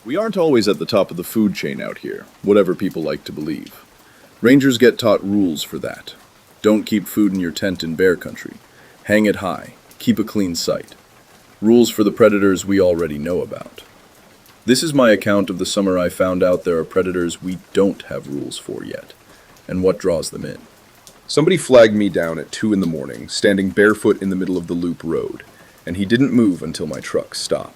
We aren't always at the top of the food chain out here, whatever people like to believe. Rangers get taught rules for that. Don't keep food in your tent in bear country. Hang it high. Keep a clean sight. Rules for the predators we already know about. This is my account of the summer I found out there are predators we don't have rules for yet, and what draws them in. Somebody flagged me down at 2 in the morning, standing barefoot in the middle of the loop road, and he didn't move until my truck stopped.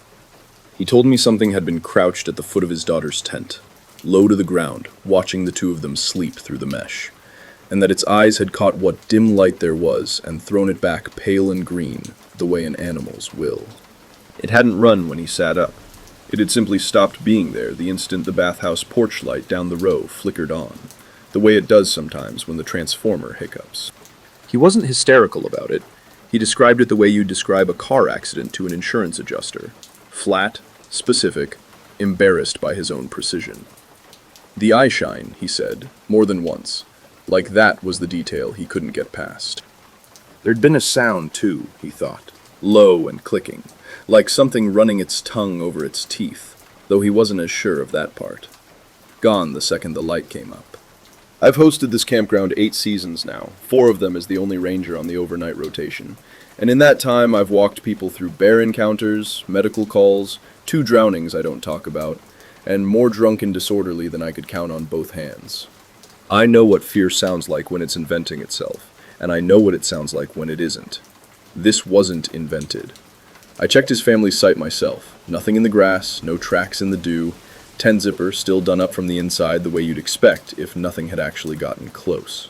He told me something had been crouched at the foot of his daughter's tent, low to the ground, watching the two of them sleep through the mesh, and that its eyes had caught what dim light there was and thrown it back pale and green, the way an animal's will. It hadn't run when he sat up. It had simply stopped being there the instant the bathhouse porch light down the row flickered on, the way it does sometimes when the transformer hiccups. He wasn't hysterical about it. He described it the way you'd describe a car accident to an insurance adjuster. Flat, specific, embarrassed by his own precision. The eye shine, he said, more than once. Like that was the detail he couldn't get past. There'd been a sound, too, he thought, low and clicking, like something running its tongue over its teeth, though he wasn't as sure of that part. Gone the second the light came up. I've hosted this campground 8 seasons now, 4 of them as the only ranger on the overnight rotation, and in that time I've walked people through bear encounters, medical calls, 2 drownings I don't talk about, and more drunk and disorderly than I could count on both hands. I know what fear sounds like when it's inventing itself, and I know what it sounds like when it isn't. This wasn't invented. I checked his family's site myself. Nothing in the grass, no tracks in the dew, 10-zipper still done up from the inside the way you'd expect if nothing had actually gotten close.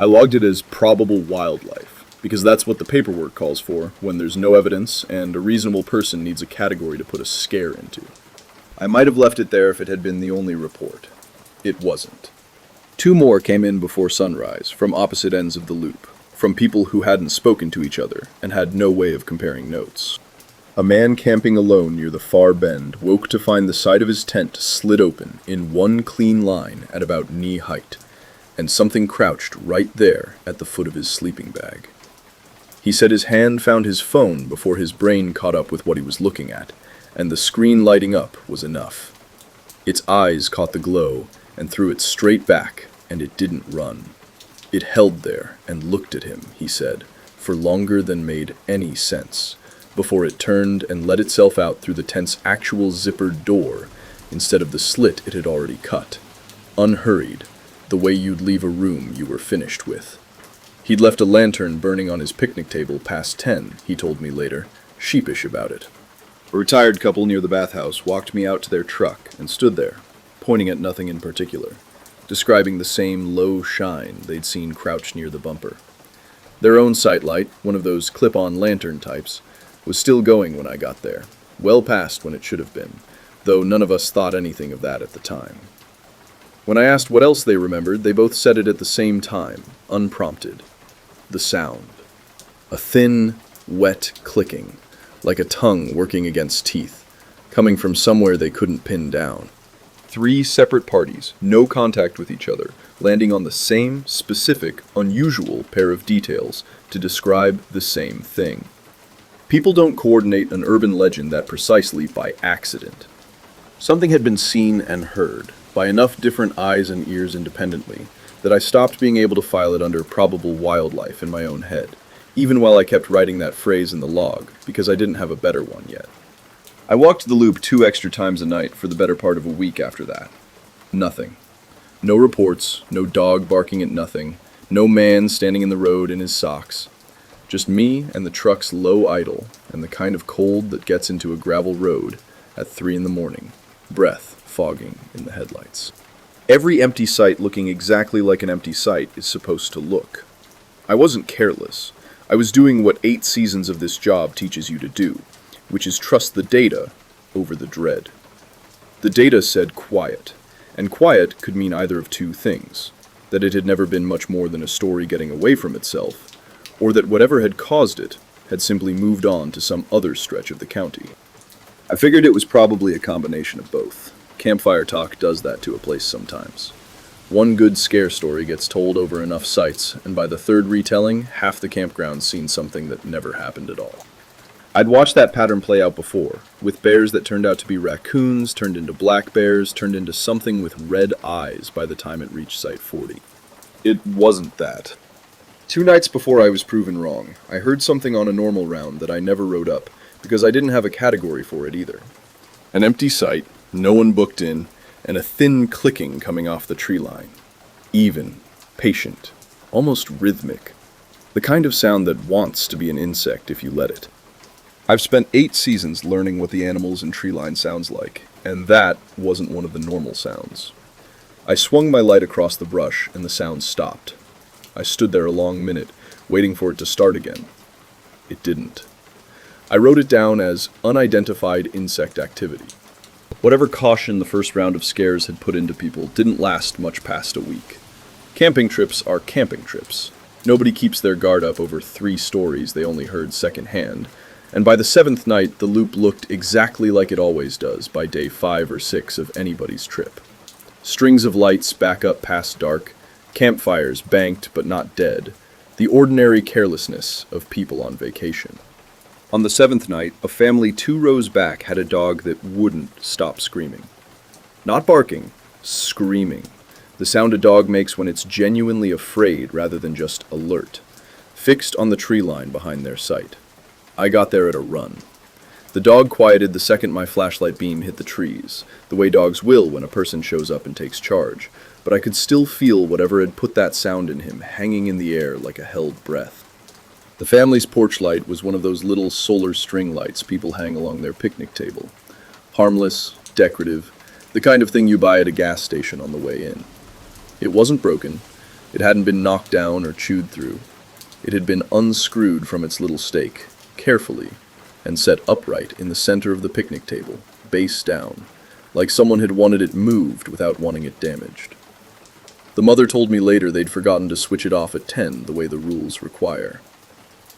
I logged it as probable wildlife, because that's what the paperwork calls for when there's no evidence and a reasonable person needs a category to put a scare into. I might have left it there if it had been the only report. It wasn't. 2 more came in before sunrise, from opposite ends of the loop, from people who hadn't spoken to each other and had no way of comparing notes. A man camping alone near the far bend woke to find the side of his tent slid open in one clean line at about knee height, and something crouched right there at the foot of his sleeping bag. He said his hand found his phone before his brain caught up with what he was looking at, and the screen lighting up was enough. Its eyes caught the glow and threw it straight back, and it didn't run. It held there and looked at him, he said, for longer than made any sense, before it turned and let itself out through the tent's actual zippered door instead of the slit it had already cut, unhurried, the way you'd leave a room you were finished with. He'd left a lantern burning on his picnic table past 10, he told me later, sheepish about it. A retired couple near the bathhouse walked me out to their truck and stood there, pointing at nothing in particular, describing the same low shine they'd seen crouched near the bumper. Their own sight light, one of those clip-on lantern types, was still going when I got there, well past when it should have been, though none of us thought anything of that at the time. When I asked what else they remembered, they both said it at the same time, unprompted. The sound. A thin, wet clicking, like a tongue working against teeth, coming from somewhere they couldn't pin down. 3 separate parties, no contact with each other, landing on the same, specific, unusual pair of details to describe the same thing. People don't coordinate an urban legend that precisely by accident. Something had been seen and heard by enough different eyes and ears independently that I stopped being able to file it under probable wildlife in my own head, even while I kept writing that phrase in the log, because I didn't have a better one yet. I walked the loop 2 extra times a night for the better part of a week after that. Nothing. No reports, no dog barking at nothing, no man standing in the road in his socks. Just me and the truck's low idle, and the kind of cold that gets into a gravel road at 3 in the morning, breath fogging in the headlights. Every empty site looking exactly like an empty site is supposed to look. I wasn't careless. I was doing what 8 seasons of this job teaches you to do, which is trust the data over the dread. The data said quiet, and quiet could mean either of 2 things: that it had never been much more than a story getting away from itself, or that whatever had caused it had simply moved on to some other stretch of the county. I figured it was probably a combination of both. Campfire talk does that to a place sometimes. One good scare story gets told over enough sites, and by the 3rd retelling, half the campground's seen something that never happened at all. I'd watched that pattern play out before, with bears that turned out to be raccoons, turned into black bears, turned into something with red eyes by the time it reached Site 40. It wasn't that. 2 nights before I was proven wrong, I heard something on a normal round that I never wrote up, because I didn't have a category for it either. An empty site, no one booked in, and a thin clicking coming off the tree line. Even, patient, almost rhythmic. The kind of sound that wants to be an insect if you let it. I've spent 8 seasons learning what the animals in treeline sounds like, and that wasn't one of the normal sounds. I swung my light across the brush, and the sound stopped. I stood there a long minute, waiting for it to start again. It didn't. I wrote it down as unidentified insect activity. Whatever caution the first round of scares had put into people didn't last much past a week. Camping trips are camping trips. Nobody keeps their guard up over 3 stories they only heard secondhand, and by the 7th night, the loop looked exactly like it always does by day 5 or 6 of anybody's trip. Strings of lights back up past dark, campfires banked but not dead, the ordinary carelessness of people on vacation. On the 7th night, a family 2 rows back had a dog that wouldn't stop screaming. Not barking, screaming. The sound a dog makes when it's genuinely afraid rather than just alert, fixed on the tree line behind their sight. I got there at a run. The dog quieted the second my flashlight beam hit the trees, the way dogs will when a person shows up and takes charge, but I could still feel whatever had put that sound in him hanging in the air like a held breath. The family's porch light was one of those little solar string lights people hang along their picnic table. Harmless, decorative, the kind of thing you buy at a gas station on the way in. It wasn't broken. It hadn't been knocked down or chewed through. It had been unscrewed from its little stake, carefully, and set upright in the center of the picnic table, base down, like someone had wanted it moved without wanting it damaged. The mother told me later they'd forgotten to switch it off at 10 the way the rules require.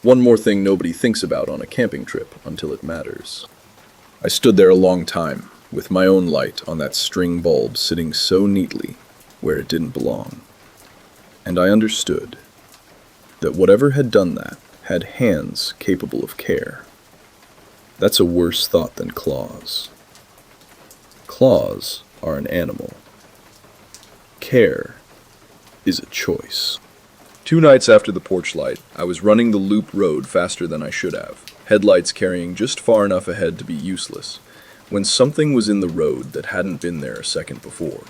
One more thing nobody thinks about on a camping trip until it matters. I stood there a long time, with my own light on that string bulb sitting so neatly where it didn't belong. And I understood that whatever had done that had hands capable of care. That's a worse thought than claws. Claws are an animal. Care is a choice. 2 nights after the porch light, I was running the loop road faster than I should have, headlights carrying just far enough ahead to be useless, when something was in the road that hadn't been there a second before.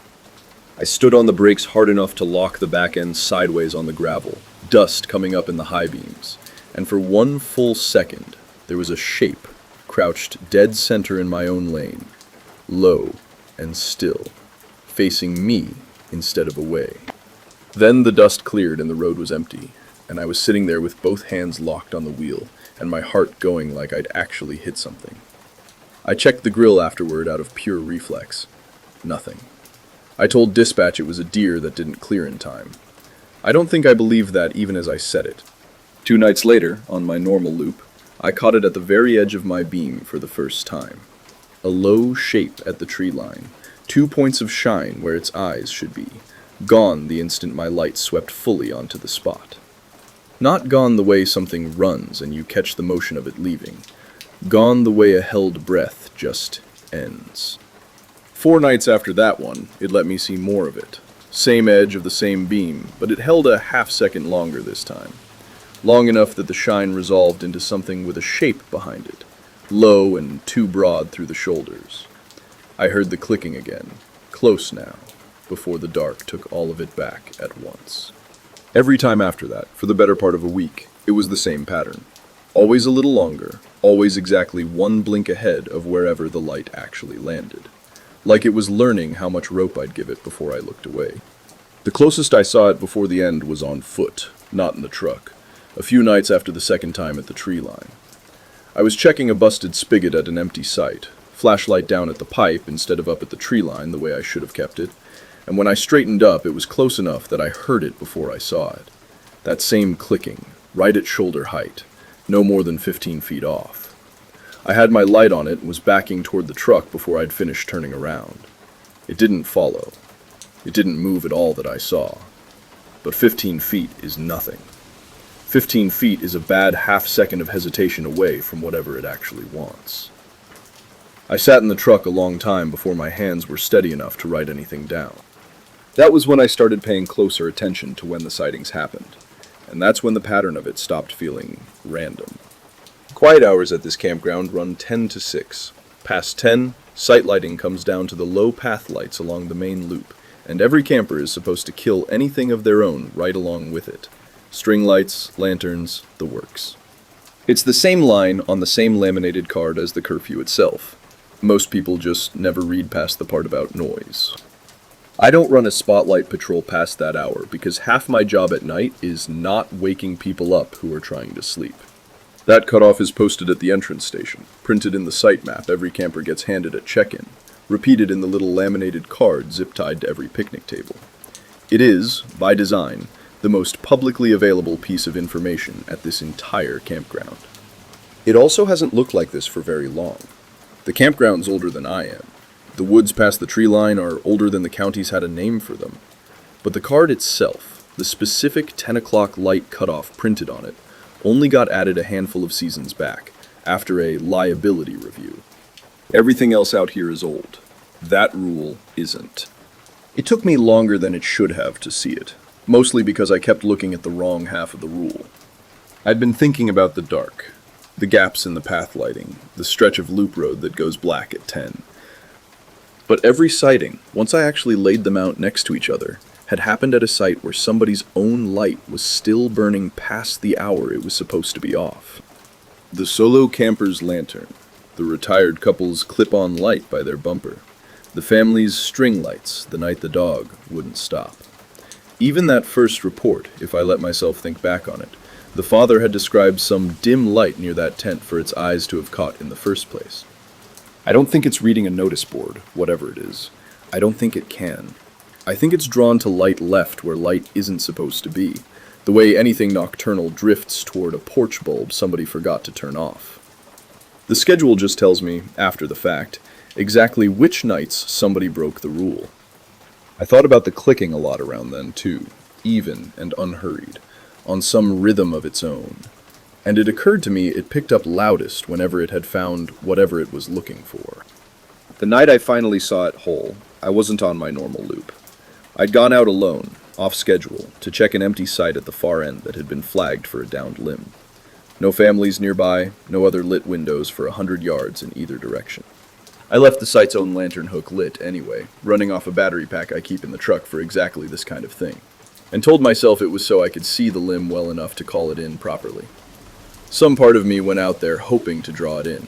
I stood on the brakes hard enough to lock the back end sideways on the gravel, dust coming up in the high beams, and for 1 full second, there was a shape crouched dead center in my own lane, low and still, facing me instead of away. Then the dust cleared and the road was empty, and I was sitting there with both hands locked on the wheel, and my heart going like I'd actually hit something. I checked the grill afterward out of pure reflex. Nothing. I told dispatch it was a deer that didn't clear in time. I don't think I believed that even as I said it. 2 nights later, on my normal loop, I caught it at the very edge of my beam for the first time. A low shape at the tree line, 2 points of shine where its eyes should be, gone the instant my light swept fully onto the spot. Not gone the way something runs and you catch the motion of it leaving. Gone the way a held breath just ends. 4 nights after that one, it let me see more of it. Same edge of the same beam, but it held a half-second longer this time. Long enough that the shine resolved into something with a shape behind it, low and too broad through the shoulders. I heard the clicking again, close now, before the dark took all of it back at once. Every time after that, for the better part of a week, it was the same pattern. Always a little longer, always exactly 1 blink ahead of wherever the light actually landed. Like it was learning how much rope I'd give it before I looked away. The closest I saw it before the end was on foot, not in the truck, a few nights after the second time at the tree line. I was checking a busted spigot at an empty site, flashlight down at the pipe instead of up at the tree line the way I should have kept it, and when I straightened up it was close enough that I heard it before I saw it. That same clicking, right at shoulder height, no more than 15 feet off. I had my light on it and was backing toward the truck before I'd finished turning around. It didn't follow. It didn't move at all that I saw. But 15 feet is nothing. 15 feet is a bad half-second of hesitation away from whatever it actually wants. I sat in the truck a long time before my hands were steady enough to write anything down. That was when I started paying closer attention to when the sightings happened, and that's when the pattern of it stopped feeling random. Quiet hours at this campground run 10 to 6. Past 10, sight lighting comes down to the low path lights along the main loop, and every camper is supposed to kill anything of their own right along with it. String lights, lanterns, the works. It's the same line on the same laminated card as the curfew itself. Most people just never read past the part about noise. I don't run a spotlight patrol past that hour because half my job at night is not waking people up who are trying to sleep. That cutoff is posted at the entrance station, printed in the site map every camper gets handed at check-in, repeated in the little laminated card zip-tied to every picnic table. It is, by design, the most publicly available piece of information at this entire campground. It also hasn't looked like this for very long. The campground's older than I am. The woods past the tree line are older than the county's had a name for them. But the card itself, the specific 10 o'clock light cutoff printed on it, only got added a handful of seasons back, after a liability review. Everything else out here is old. That rule isn't. It took me longer than it should have to see it, mostly because I kept looking at the wrong half of the rule. I'd been thinking about the dark, the gaps in the path lighting, the stretch of loop road that goes black at 10. But every sighting, once I actually laid them out next to each other, had happened at a site where somebody's own light was still burning past the hour it was supposed to be off. The solo camper's lantern, the retired couple's clip-on light by their bumper, the family's string lights the night the dog wouldn't stop. Even that first report, if I let myself think back on it, the father had described some dim light near that tent for its eyes to have caught in the first place. I don't think it's reading a notice board, whatever it is. I don't think it can. I think it's drawn to light left where light isn't supposed to be, the way anything nocturnal drifts toward a porch bulb somebody forgot to turn off. The schedule just tells me, after the fact, exactly which nights somebody broke the rule. I thought about the clicking a lot around then, too, even and unhurried, on some rhythm of its own. And it occurred to me it picked up loudest whenever it had found whatever it was looking for. The night I finally saw it whole, I wasn't on my normal loop. I'd gone out alone, off schedule, to check an empty site at the far end that had been flagged for a downed limb. No families nearby, no other lit windows for 100 yards in either direction. I left the site's own lantern hook lit anyway, running off a battery pack I keep in the truck for exactly this kind of thing, and told myself it was so I could see the limb well enough to call it in properly. Some part of me went out there hoping to draw it in.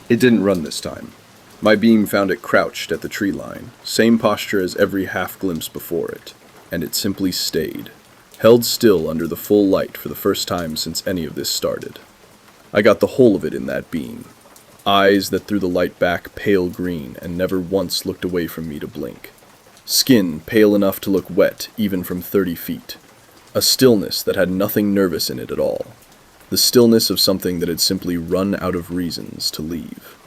It didn't run this time. My beam found it crouched at the tree line, same posture as every half glimpse before it, and it simply stayed, held still under the full light for the first time since any of this started. I got the whole of it in that beam. Eyes that threw the light back pale green and never once looked away from me to blink. Skin pale enough to look wet even from 30 feet. A stillness that had nothing nervous in it at all. The stillness of something that had simply run out of reasons to leave.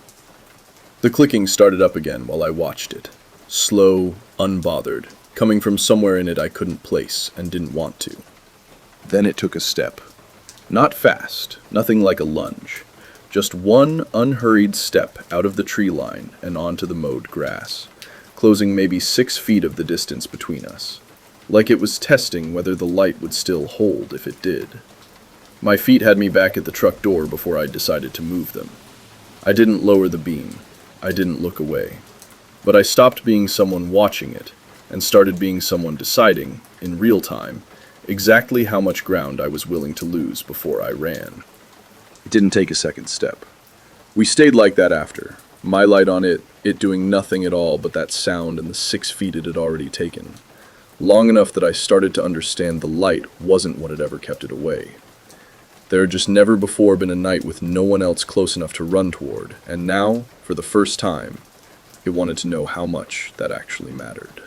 The clicking started up again while I watched it. Slow, unbothered, coming from somewhere in it I couldn't place and didn't want to. Then it took a step. Not fast, nothing like a lunge. Just one unhurried step out of the tree line and onto the mowed grass, closing maybe 6 feet of the distance between us, like it was testing whether the light would still hold if it did. My feet had me back at the truck door before I decided to move them. I didn't lower the beam. I didn't look away. But I stopped being someone watching it and started being someone deciding, in real time, exactly how much ground I was willing to lose before I ran. It didn't take a second step. We stayed like that after, my light on it, it doing nothing at all but that sound and the 6 feet it had already taken. Long enough that I started to understand the light wasn't what had ever kept it away. There had just never before been a night with no one else close enough to run toward, and now, for the first time, it wanted to know how much that actually mattered.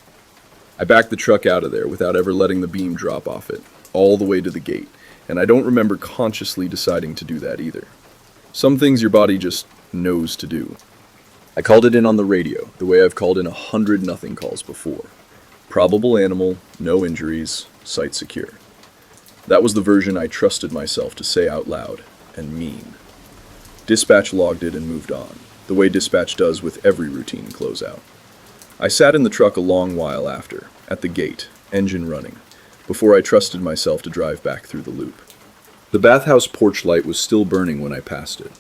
I backed the truck out of there without ever letting the beam drop off it, all the way to the gate, and I don't remember consciously deciding to do that either. Some things your body just knows to do. I called it in on the radio, the way I've called in 100 nothing calls before. Probable animal, no injuries, site secure. That was the version I trusted myself to say out loud and mean. Dispatch logged it and moved on, the way dispatch does with every routine closeout. I sat in the truck a long while after, at the gate, engine running, before I trusted myself to drive back through the loop. The bathhouse porch light was still burning when I passed it.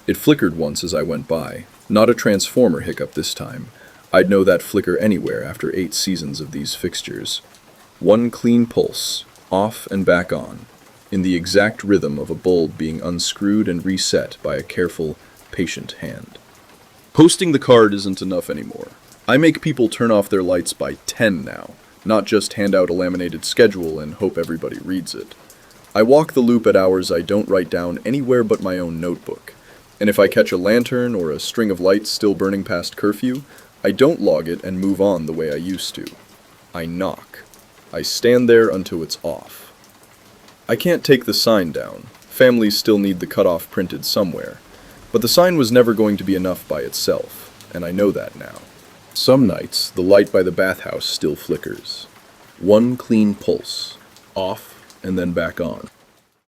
It flickered once as I went by, not a transformer hiccup this time. I'd know that flicker anywhere after 8 seasons of these fixtures. One clean pulse, off and back on, in the exact rhythm of a bulb being unscrewed and reset by a careful, patient hand. Posting the card isn't enough anymore. I make people turn off their lights by 10 now, not just hand out a laminated schedule and hope everybody reads it. I walk the loop at hours I don't write down anywhere but my own notebook, and if I catch a lantern or a string of lights still burning past curfew, I don't log it and move on the way I used to. I knock. I stand there until it's off. I can't take the sign down. Families still need the cutoff printed somewhere. But the sign was never going to be enough by itself, and I know that now. Some nights, the light by the bathhouse still flickers. One clean pulse, off and then back on.